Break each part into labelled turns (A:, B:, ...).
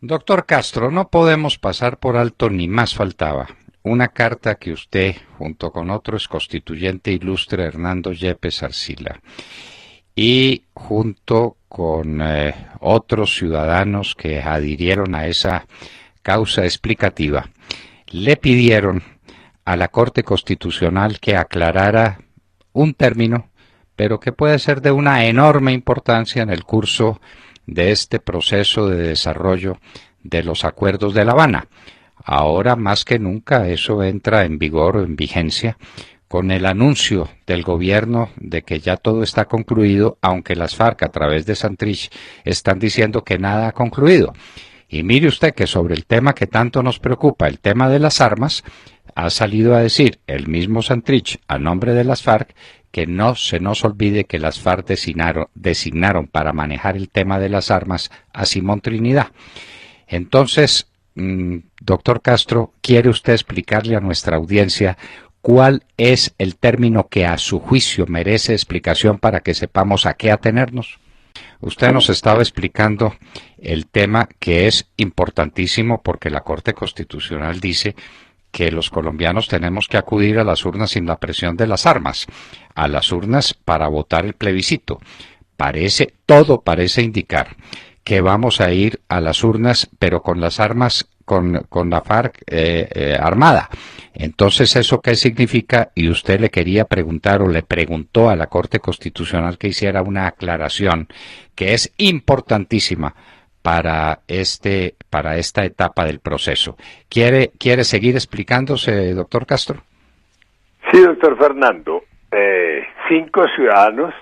A: Doctor Castro, no podemos pasar por alto ni más faltaba una carta que usted, junto con otro exconstituyente ilustre Hernando Yepes Arcila, y junto con otros ciudadanos que adhirieron a esa causa explicativa, le pidieron a la Corte Constitucional que aclarara un término, pero que puede ser de una enorme importancia en el curso de este proceso de desarrollo de los acuerdos de La Habana. Ahora más que nunca eso entra en vigor o en vigencia con el anuncio del gobierno de que ya todo está concluido, aunque las FARC a través de Santrich están diciendo que nada ha concluido. Y mire usted que sobre el tema que tanto nos preocupa, el tema de las armas, ha salido a decir el mismo Santrich a nombre de las FARC que no se nos olvide que las FARC designaron para manejar el tema de las armas a Simón Trinidad. Entonces, doctor Castro, ¿quiere usted explicarle a nuestra audiencia cuál es el término que a su juicio merece explicación para que sepamos a qué atenernos? Usted nos estaba explicando el tema que es importantísimo porque la Corte Constitucional dice que los colombianos tenemos que acudir a las urnas sin la presión de las armas, a las urnas para votar el plebiscito. Todo parece indicar que vamos a ir a las urnas, pero con las armas, con la FARC armada. Entonces, ¿eso qué significa? Y usted le quería preguntar o le preguntó a la Corte Constitucional que hiciera una aclaración que es importantísima para esta etapa del proceso. ¿Quiere seguir explicándose, doctor Castro?
B: Sí, doctor Fernando. 5 ciudadanos,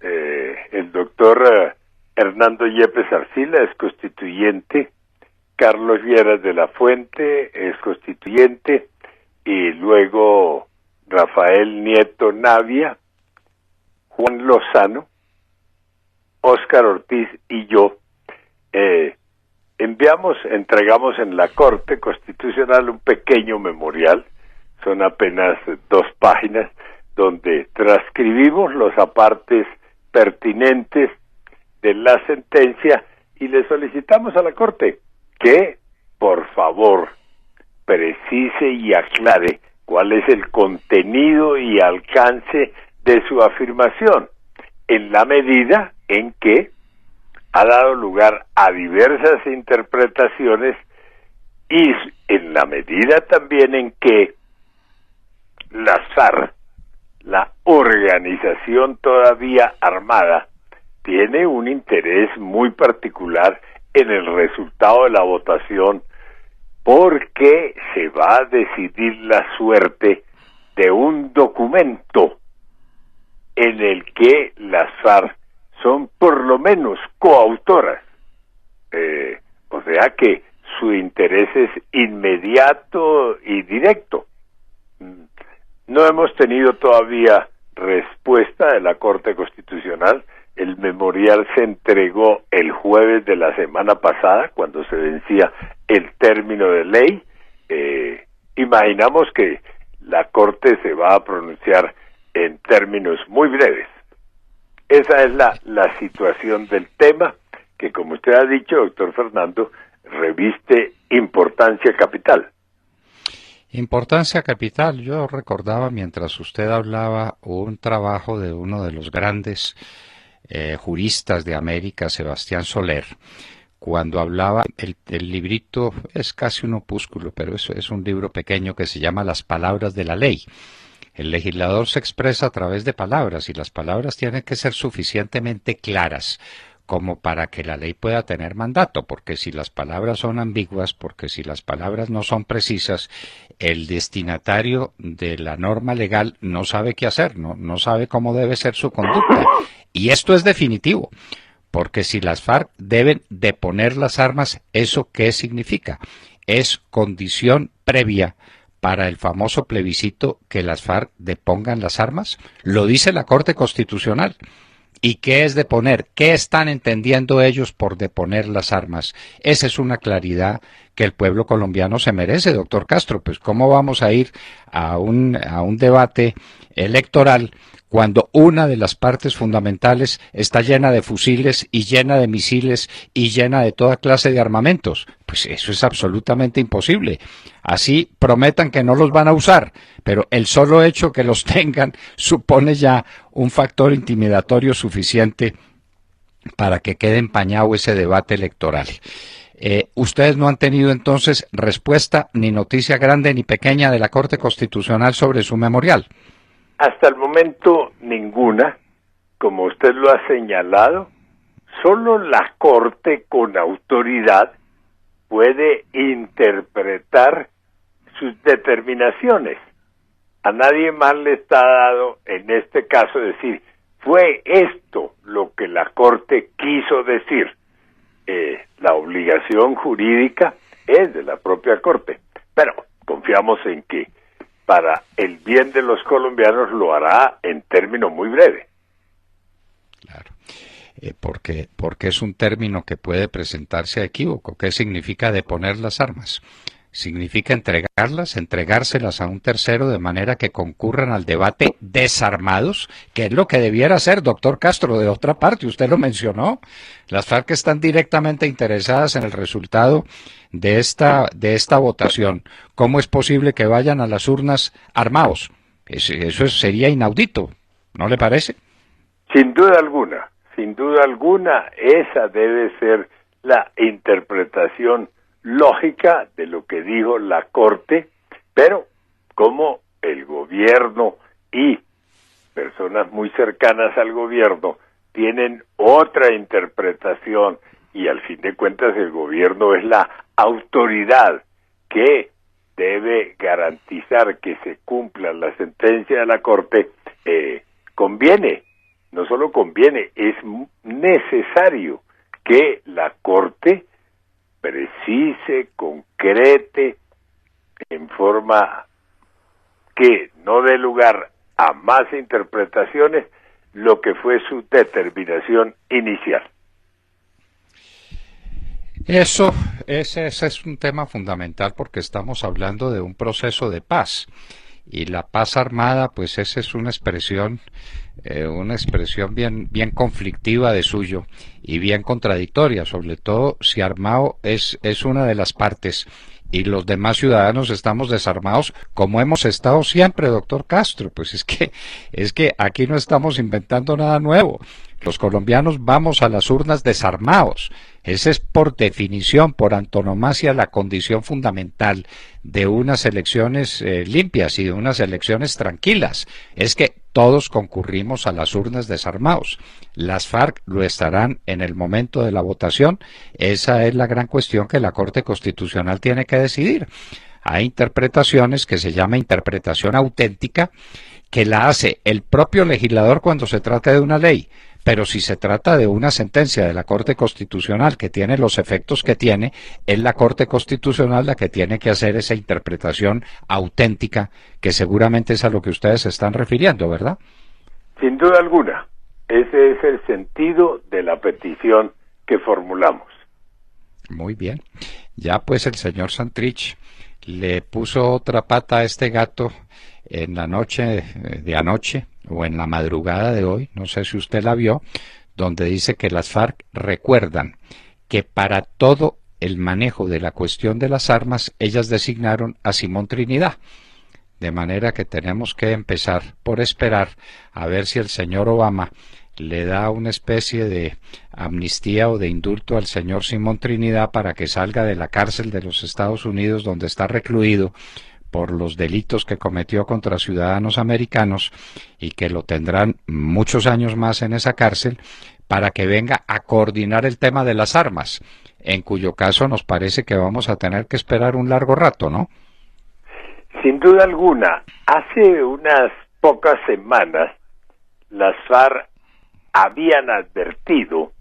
B: el doctor Hernando Yepes Arcila es constituyente, Carlos Lleras de la Fuente es constituyente, y luego Rafael Nieto Navia, Juan Lozano, Óscar Ortiz y yo, entregamos en la Corte Constitucional un pequeño memorial, son apenas 2 páginas, donde transcribimos los apartes pertinentes de la sentencia y le solicitamos a la Corte que, por favor, precise y aclare cuál es el contenido y alcance de su afirmación, en la medida en que ha dado lugar a diversas interpretaciones y en la medida también en que la FARC, la organización todavía armada, tiene un interés muy particular en el resultado de la votación porque se va a decidir la suerte de un documento en el que las FARC son por lo menos coautoras. O sea que su interés es inmediato y directo. No hemos tenido todavía respuesta de la Corte Constitucional. El memorial se entregó el jueves de la semana pasada, cuando se vencía el término de ley. Imaginamos que la Corte se va a pronunciar en términos muy breves. Esa es la situación del tema, que como usted ha dicho, doctor Fernando, reviste importancia capital.
A: Importancia capital. Yo recordaba mientras usted hablaba un trabajo de uno de los grandes juristas de América, Sebastián Soler, cuando hablaba, el librito es casi un opúsculo, pero es un libro pequeño que se llama Las palabras de la ley. El legislador se expresa a través de palabras y las palabras tienen que ser suficientemente claras como para que la ley pueda tener mandato, porque si las palabras son ambiguas, porque si las palabras no son precisas, el destinatario de la norma legal no sabe qué hacer, no sabe cómo debe ser su conducta. Y esto es definitivo, porque si las FARC deben deponer las armas, ¿eso qué significa? Es condición previa para el famoso plebiscito que las FARC depongan las armas. Lo dice la Corte Constitucional. ¿Y qué es deponer? ¿Qué están entendiendo ellos por deponer las armas? Esa es una claridad que el pueblo colombiano se merece, doctor Castro. Pues ¿cómo vamos a ir a un debate electoral cuando una de las partes fundamentales está llena de fusiles y llena de misiles y llena de toda clase de armamentos? Pues eso es absolutamente imposible. Así prometan que no los van a usar, pero el solo hecho que los tengan supone ya un factor intimidatorio suficiente para que quede empañado ese debate electoral. Ustedes no han tenido entonces respuesta ni noticia grande ni pequeña de la Corte Constitucional sobre su memorial.
B: Hasta el momento ninguna, como usted lo ha señalado, solo la Corte con autoridad puede interpretar sus determinaciones. A nadie más le está dado, en este caso, decir, fue esto lo que la Corte quiso decir. La obligación jurídica es de la propia Corte, pero confiamos en que para el bien de los colombianos lo hará en término muy breve.
A: Claro, porque es un término que puede presentarse a equívoco. ¿Qué significa deponer las armas? Significa entregárselas a un tercero de manera que concurran al debate desarmados, que es lo que debiera hacer, doctor Castro. De otra parte, usted lo mencionó, las FARC están directamente interesadas en el resultado de esta votación. ¿Cómo es posible que vayan a las urnas armados? Eso sería inaudito, ¿no le parece?
B: Sin duda alguna, esa debe ser la interpretación lógica de lo que dijo la Corte, pero como el gobierno y personas muy cercanas al gobierno tienen otra interpretación y al fin de cuentas el gobierno es la autoridad que debe garantizar que se cumpla la sentencia de la Corte, conviene, no solo conviene, es necesario que la Corte precise, concrete, en forma que no dé lugar a más interpretaciones, lo que fue su determinación inicial.
A: Ese es un tema fundamental porque estamos hablando de un proceso de paz. Y la paz armada, pues esa es una expresión bien conflictiva de suyo y bien contradictoria, sobre todo si armado es una de las partes y los demás ciudadanos estamos desarmados como hemos estado siempre, doctor Castro. Pues es que aquí no estamos inventando nada nuevo. Los colombianos vamos a las urnas desarmados. Esa es por definición, por antonomasia, la condición fundamental de unas elecciones limpias y de unas elecciones tranquilas. Es que todos concurrimos a las urnas desarmados. Las FARC lo estarán en el momento de la votación. Esa es la gran cuestión que la Corte Constitucional tiene que decidir. Hay interpretaciones que se llama interpretación auténtica, que la hace el propio legislador cuando se trata de una ley. Pero si se trata de una sentencia de la Corte Constitucional que tiene los efectos que tiene, es la Corte Constitucional la que tiene que hacer esa interpretación auténtica, que seguramente es a lo que ustedes se están refiriendo, ¿verdad?
B: Sin duda alguna, ese es el sentido de la petición que formulamos.
A: Muy bien. Ya pues el señor Santrich le puso otra pata a este gato en la noche de anoche o en la madrugada de hoy, no sé si usted la vio, donde dice que las FARC recuerdan que para todo el manejo de la cuestión de las armas ellas designaron a Simón Trinidad. De manera que tenemos que empezar por esperar a ver si el señor Obama le da una especie de amnistía o de indulto al señor Simón Trinidad para que salga de la cárcel de los Estados Unidos donde está recluido por los delitos que cometió contra ciudadanos americanos y que lo tendrán muchos años más en esa cárcel para que venga a coordinar el tema de las armas, en cuyo caso nos parece que vamos a tener que esperar un largo rato, ¿no?
B: Sin duda alguna, hace unas pocas semanas las FARC habían advertido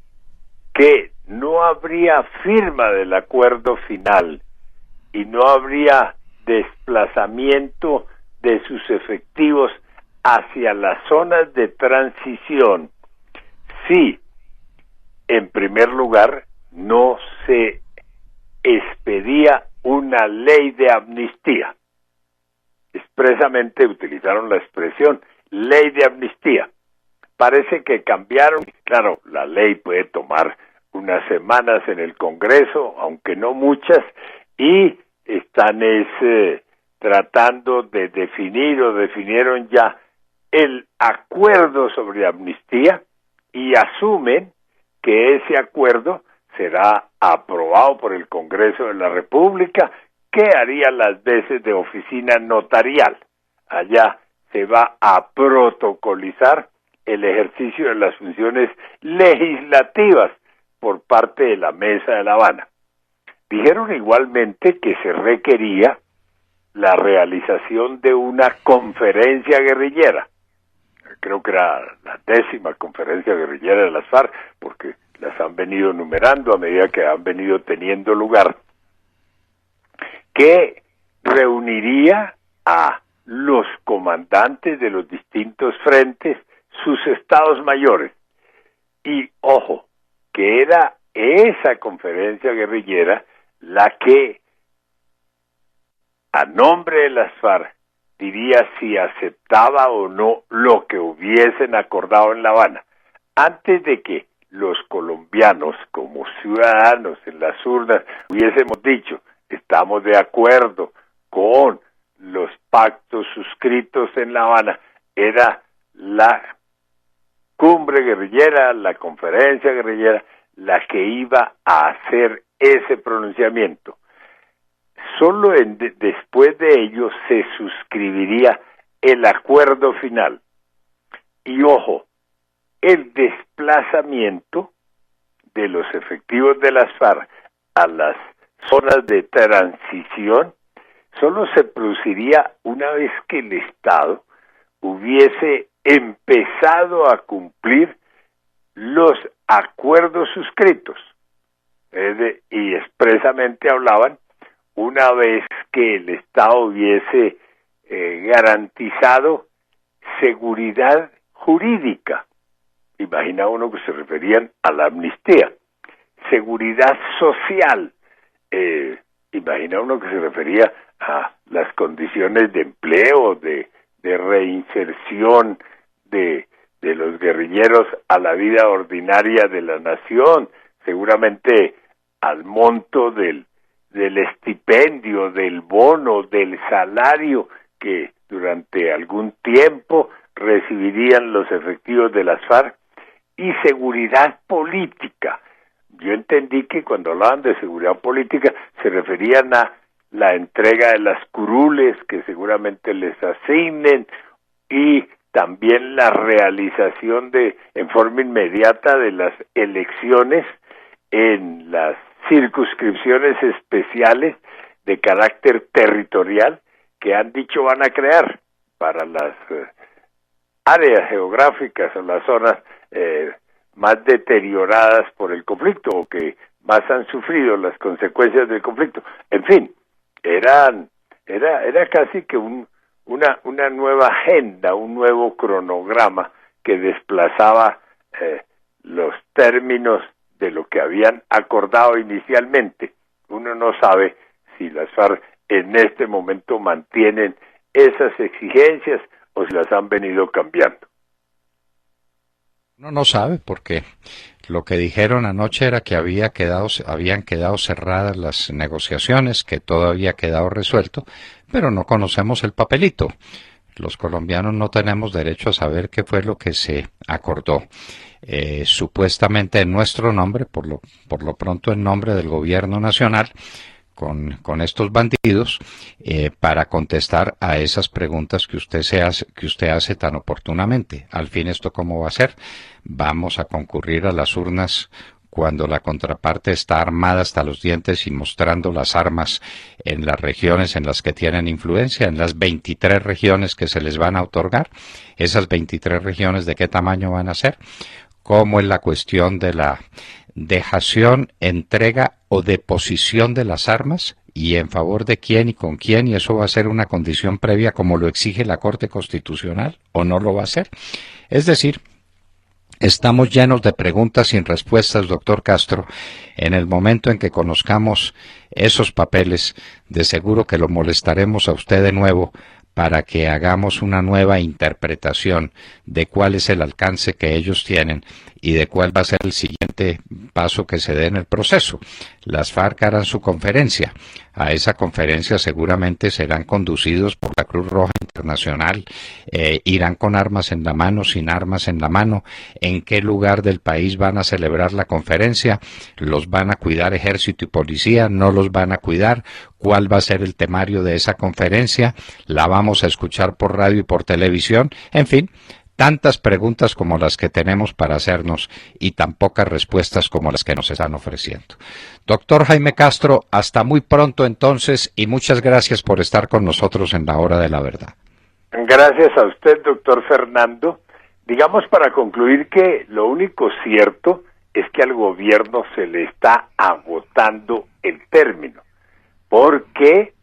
B: que no habría firma del acuerdo final y no habría desplazamiento de sus efectivos hacia las zonas de transición si, en primer lugar, no se expedía una ley de amnistía. Expresamente utilizaron la expresión ley de amnistía. Parece que cambiaron. Claro, la ley puede tomar unas semanas en el Congreso, aunque no muchas, y están tratando de definir o definieron ya el acuerdo sobre amnistía y asumen que ese acuerdo será aprobado por el Congreso de la República, que haría las veces de oficina notarial. Allá se va a protocolizar el ejercicio de las funciones legislativas por parte de la Mesa de La Habana. Dijeron igualmente que se requería la realización de una conferencia guerrillera. Creo que era la 10ª conferencia guerrillera de las FARC, porque las han venido numerando a medida que han venido teniendo lugar, que reuniría a los comandantes de los distintos frentes, sus estados mayores. Y ojo, que era esa conferencia guerrillera la que, a nombre de las FARC, diría si aceptaba o no lo que hubiesen acordado en La Habana, antes de que los colombianos, como ciudadanos en las urnas, hubiésemos dicho, estamos de acuerdo con los pactos suscritos en La Habana. Era la cumbre guerrillera, la conferencia guerrillera, la que iba a hacer ese pronunciamiento. Solo después de ello se suscribiría el acuerdo final. Y ojo, el desplazamiento de los efectivos de las FARC a las zonas de transición solo se produciría una vez que el Estado hubiese empezado a cumplir los acuerdos suscritos. Y expresamente hablaban una vez que el Estado hubiese garantizado seguridad jurídica. Imagina uno que se referían a la amnistía. Seguridad social. Imagina uno que se refería a las condiciones de empleo, de reinserción de los guerrilleros a la vida ordinaria de la nación, seguramente al monto del estipendio, del bono, del salario que durante algún tiempo recibirían los efectivos de las FARC, y seguridad política. Yo entendí que cuando hablaban de seguridad política se referían a la entrega de las curules que seguramente les asignen, y también la realización en forma inmediata de las elecciones en las circunscripciones especiales de carácter territorial que han dicho van a crear para las áreas geográficas o las zonas más deterioradas por el conflicto o que más han sufrido las consecuencias del conflicto. En fin, era casi que una nueva agenda, un nuevo cronograma que desplazaba los términos de lo que habían acordado inicialmente. Uno no sabe si las FARC en este momento mantienen esas exigencias o si las han venido cambiando.
A: Uno no sabe porque lo que dijeron anoche era que habían quedado cerradas las negociaciones, que todo había quedado resuelto, pero no conocemos el papelito. Los colombianos no tenemos derecho a saber qué fue lo que se acordó. Supuestamente en nuestro nombre, por lo pronto en nombre del gobierno nacional, con estos bandidos, para contestar a esas preguntas que usted hace tan oportunamente. Al fin, ¿esto cómo va a ser? Vamos a concurrir a las urnas cuando la contraparte está armada hasta los dientes y mostrando las armas en las regiones en las que tienen influencia, en las 23 regiones que se les van a otorgar. Esas 23 regiones, ¿de qué tamaño van a ser? ¿Cómo es la cuestión de la dejación, entrega o deposición de las armas? ¿Y en favor de quién y con quién? ¿Y eso va a ser una condición previa como lo exige la Corte Constitucional o no lo va a ser? Es decir, estamos llenos de preguntas sin respuestas, doctor Castro. En el momento en que conozcamos esos papeles, de seguro que lo molestaremos a usted de nuevo para que hagamos una nueva interpretación de cuál es el alcance que ellos tienen y de cuál va a ser el siguiente paso que se dé en el proceso. Las FARC harán su conferencia. A esa conferencia seguramente serán conducidos por la Cruz Roja Internacional, irán con armas en la mano, sin armas en la mano. ¿En qué lugar del país van a celebrar la conferencia? ¿Los van a cuidar ejército y policía? ¿No los van a cuidar? ¿Cuál va a ser el temario de esa conferencia? ¿La vamos a escuchar por radio y por televisión? En fin, tantas preguntas como las que tenemos para hacernos y tan pocas respuestas como las que nos están ofreciendo. Doctor Jaime Castro, hasta muy pronto entonces y muchas gracias por estar con nosotros en la Hora de la Verdad.
B: Gracias a usted, doctor Fernando. Digamos para concluir que lo único cierto es que al gobierno se le está agotando el término, porque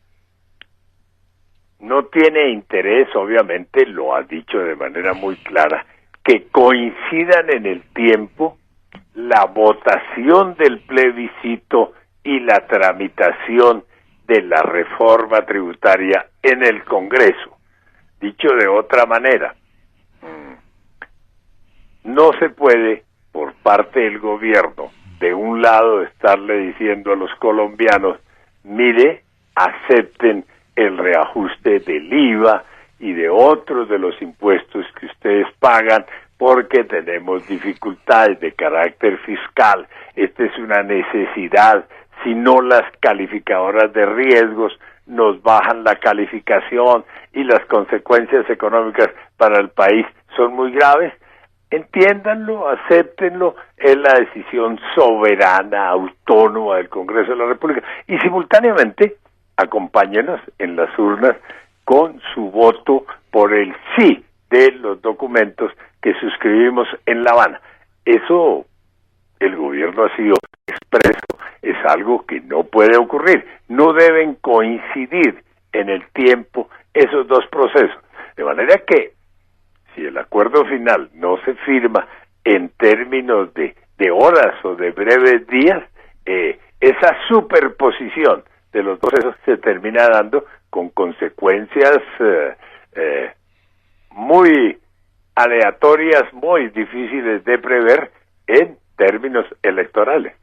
B: no tiene interés, obviamente, lo ha dicho de manera muy clara, que coincidan en el tiempo la votación del plebiscito y la tramitación de la reforma tributaria en el Congreso. Dicho de otra manera, no se puede, por parte del gobierno, de un lado estarle diciendo a los colombianos, mire, acepten el reajuste del IVA y de otros de los impuestos que ustedes pagan porque tenemos dificultades de carácter fiscal. Esta es una necesidad. Si no, las calificadoras de riesgos nos bajan la calificación y las consecuencias económicas para el país son muy graves. Entiéndanlo, acéptenlo, es la decisión soberana, autónoma del Congreso de la República. Y simultáneamente, acompáñenos en las urnas con su voto por el sí de los documentos que suscribimos en La Habana. Eso, el gobierno ha sido expreso, es algo que no puede ocurrir. No deben coincidir en el tiempo esos dos procesos. De manera que, si el acuerdo final no se firma en términos de horas o de breves días, esa superposición de los dos procesos se termina dando con consecuencias muy aleatorias, muy difíciles de prever en términos electorales.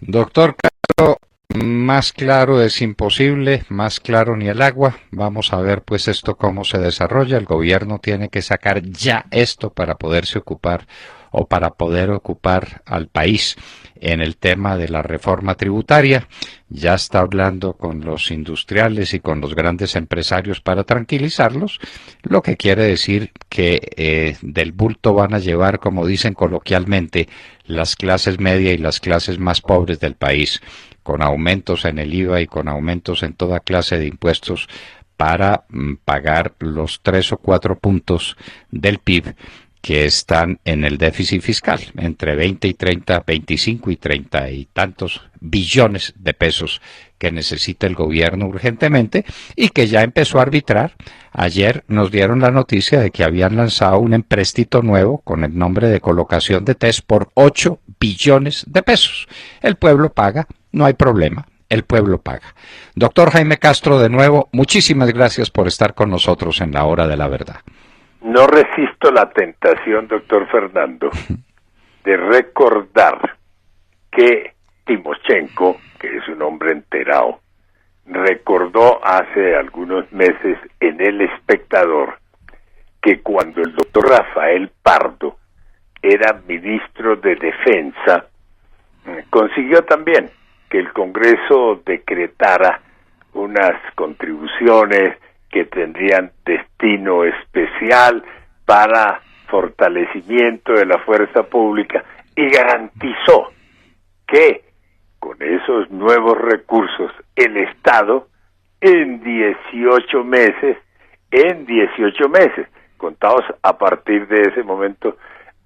A: Doctor Castro, más claro es imposible, más claro ni el agua. Vamos a ver pues esto cómo se desarrolla. El gobierno tiene que sacar ya esto para poderse ocupar o para poder ocupar al país en el tema de la reforma tributaria. Ya está hablando con los industriales y con los grandes empresarios para tranquilizarlos, lo que quiere decir que del bulto van a llevar, como dicen coloquialmente, las clases media y las clases más pobres del país, con aumentos en el IVA y con aumentos en toda clase de impuestos para pagar los 3 o 4 puntos del PIB que están en el déficit fiscal, entre 20 y 30, 25 y 30 y tantos billones de pesos que necesita el gobierno urgentemente y que ya empezó a arbitrar. Ayer nos dieron la noticia de que habían lanzado un empréstito nuevo con el nombre de colocación de test por 8 billones de pesos. El pueblo paga, no hay problema, el pueblo paga. Doctor Jaime Castro, de nuevo, muchísimas gracias por estar con nosotros en la Hora de la Verdad.
B: No resisto la tentación, doctor Fernando, de recordar que Timoshenko, que es un hombre enterado, recordó hace algunos meses en El Espectador que cuando el doctor Rafael Pardo era ministro de Defensa, consiguió también que el Congreso decretara unas contribuciones que tendrían destino especial para fortalecimiento de la fuerza pública y garantizó que con esos nuevos recursos el Estado en 18 meses, contados a partir de ese momento,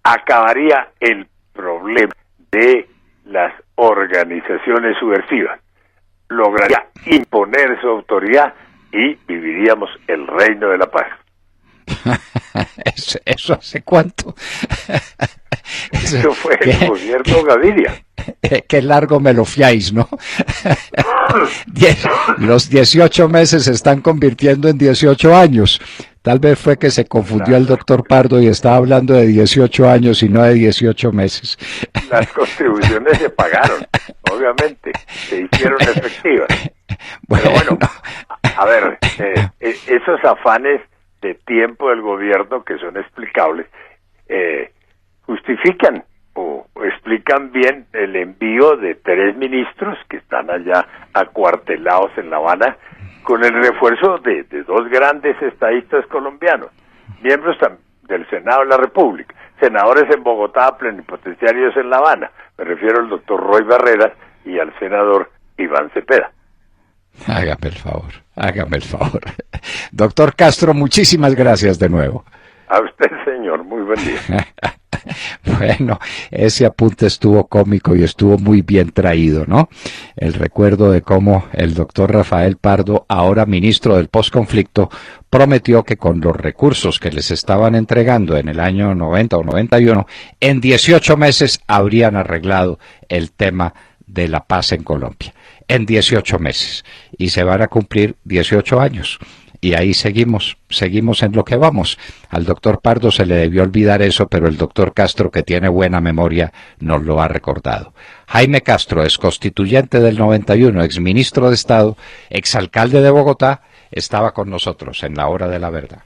B: acabaría el problema de las organizaciones subversivas, lograría imponer su autoridad y viviríamos el reino de la paz.
A: ¿Eso hace cuánto?
B: Eso fue el gobierno Gaviria.
A: Qué largo me lo fiáis, ¿no? Los 18 meses se están convirtiendo en 18 años. Tal vez fue que se confundió el doctor Pardo y estaba hablando de 18 años y no de 18 meses.
B: Las contribuciones se pagaron, obviamente, se hicieron efectivas. Pero bueno, a ver, esos afanes de tiempo del gobierno que son explicables, justifican o explican bien el envío de 3 ministros que están allá acuartelados en La Habana, con el refuerzo de 2 grandes estadistas colombianos, miembros del Senado de la República, senadores en Bogotá, plenipotenciarios en La Habana. Me refiero al doctor Roy Barreras y al senador Iván Cepeda.
A: Hágame el favor, hágame el favor. Doctor Castro, muchísimas gracias de nuevo.
B: A usted, señor, muy buen día.
A: Bueno, ese apunte estuvo cómico y estuvo muy bien traído, ¿no? El recuerdo de cómo el doctor Rafael Pardo, ahora ministro del posconflicto, prometió que con los recursos que les estaban entregando en el año 90 o 91, en 18 meses habrían arreglado el tema de la paz en Colombia. En 18 meses. Y se van a cumplir 18 años. Y ahí seguimos en lo que vamos. Al doctor Pardo se le debió olvidar eso, pero el doctor Castro, que tiene buena memoria, nos lo ha recordado. Jaime Castro, ex constituyente del 91, ex ministro de Estado, ex alcalde de Bogotá, estaba con nosotros en La Hora de la Verdad.